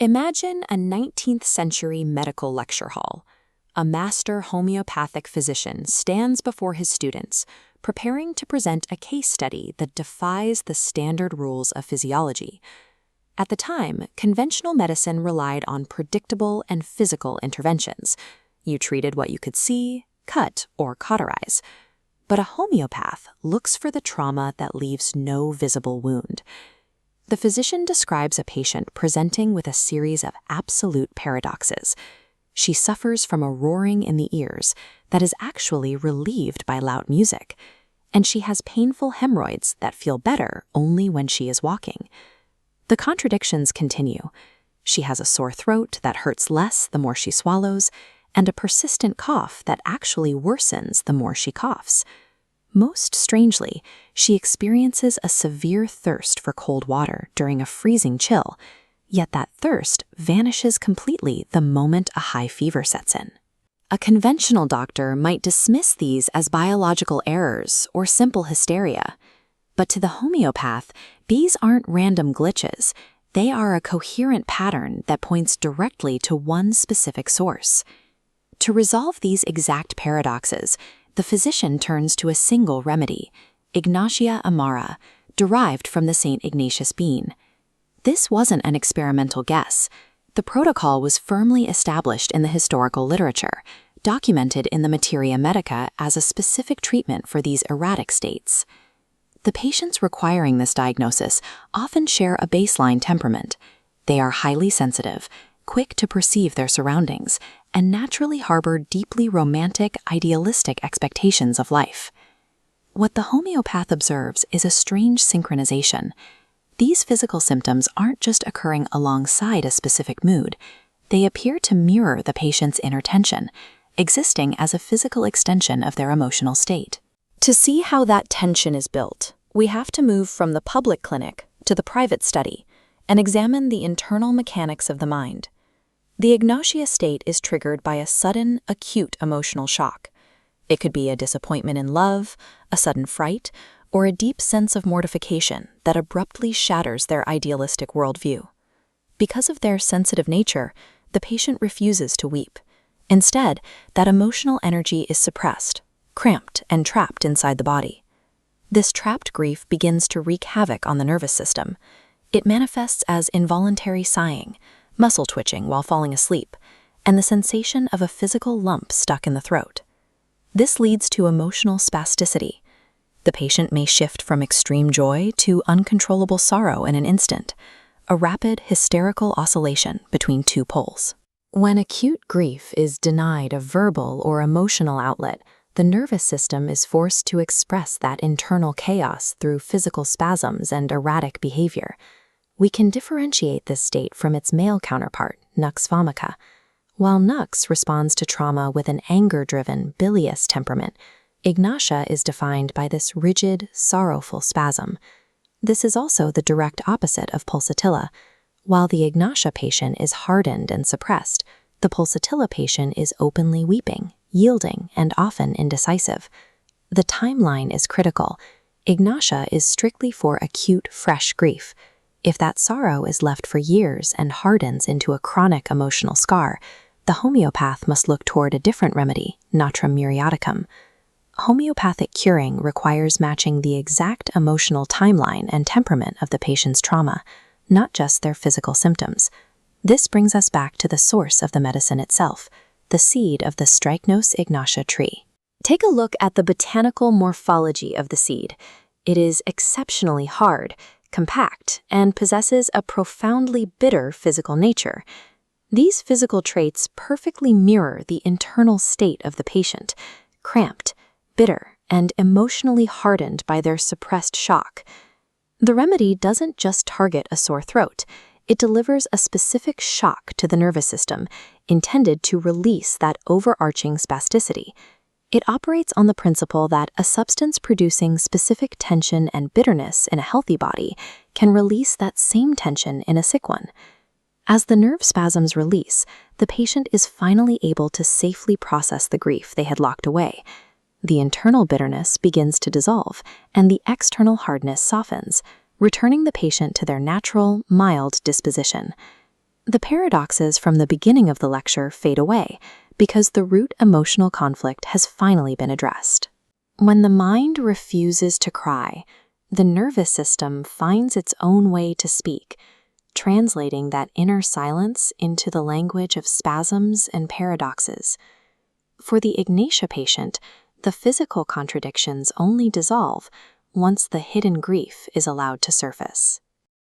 Imagine a 19th century medical lecture hall. A master homeopathic physician stands before his students, preparing to present a case study that defies the standard rules of physiology. At the time, conventional medicine relied on predictable and physical interventions. You treated what you could see, cut, or cauterize. But a homeopath looks for the trauma that leaves no visible wound. The physician describes a patient presenting with a series of absolute paradoxes. She suffers from a roaring in the ears that is actually relieved by loud music, and she has painful hemorrhoids that feel better only when she is walking. The contradictions continue. She has a sore throat that hurts less the more she swallows, and a persistent cough that actually worsens the more she coughs. Most strangely, she experiences a severe thirst for cold water during a freezing chill, yet that thirst vanishes completely the moment a high fever sets in. A conventional doctor might dismiss these as biological errors or simple hysteria. But to the homeopath, these aren't random glitches. They are a coherent pattern that points directly to one specific source. To resolve these exact paradoxes, the physician turns to a single remedy, Ignatia Amara, derived from the St. Ignatius bean. This wasn't an experimental guess. The protocol was firmly established in the historical literature, documented in the Materia Medica as a specific treatment for these erratic states. The patients requiring this diagnosis often share a baseline temperament. They are highly sensitive, quick to perceive their surroundings, and naturally harbor deeply romantic, idealistic expectations of life. What the homeopath observes is a strange synchronization. These physical symptoms aren't just occurring alongside a specific mood. They appear to mirror the patient's inner tension, existing as a physical extension of their emotional state. To see how that tension is built, we have to move from the public clinic to the private study and examine the internal mechanics of the mind. The Ignatia state is triggered by a sudden, acute emotional shock. It could be a disappointment in love, a sudden fright, or a deep sense of mortification that abruptly shatters their idealistic worldview. Because of their sensitive nature, the patient refuses to weep. Instead, that emotional energy is suppressed, cramped, and trapped inside the body. This trapped grief begins to wreak havoc on the nervous system. It manifests as involuntary sighing, muscle twitching while falling asleep, and the sensation of a physical lump stuck in the throat. This leads to emotional spasticity. The patient may shift from extreme joy to uncontrollable sorrow in an instant, a rapid, hysterical oscillation between two poles. When acute grief is denied a verbal or emotional outlet, the nervous system is forced to express that internal chaos through physical spasms and erratic behavior. We can differentiate this state from its male counterpart, nux vomica. While nux responds to trauma with an anger-driven, bilious temperament, Ignatia is defined by this rigid, sorrowful spasm. This is also the direct opposite of pulsatilla. While the Ignatia patient is hardened and suppressed, the pulsatilla patient is openly weeping, yielding, and often indecisive. The timeline is critical. Ignatia is strictly for acute, fresh grief. If that sorrow is left for years and hardens into a chronic emotional scar, the homeopath must look toward a different remedy, natrum muriaticum. Homeopathic curing requires matching the exact emotional timeline and temperament of the patient's trauma, not just their physical symptoms. This brings us back to the source of the medicine itself, the seed of the Strychnos ignatia tree. Take a look at the botanical morphology of the seed. It is exceptionally hard, compact, and possesses a profoundly bitter physical nature. These physical traits perfectly mirror the internal state of the patient, cramped, bitter, and emotionally hardened by their suppressed shock. The remedy doesn't just target a sore throat. It delivers a specific shock to the nervous system, intended to release that overarching spasticity. It operates on the principle that a substance producing specific tension and bitterness in a healthy body can release that same tension in a sick one. As the nerve spasms release, the patient is finally able to safely process the grief they had locked away. The internal bitterness begins to dissolve, and the external hardness softens, returning the patient to their natural, mild disposition. The paradoxes from the beginning of the lecture fade away because the root emotional conflict has finally been addressed. When the mind refuses to cry, the nervous system finds its own way to speak, translating that inner silence into the language of spasms and paradoxes. For the Ignatia patient, the physical contradictions only dissolve once the hidden grief is allowed to surface.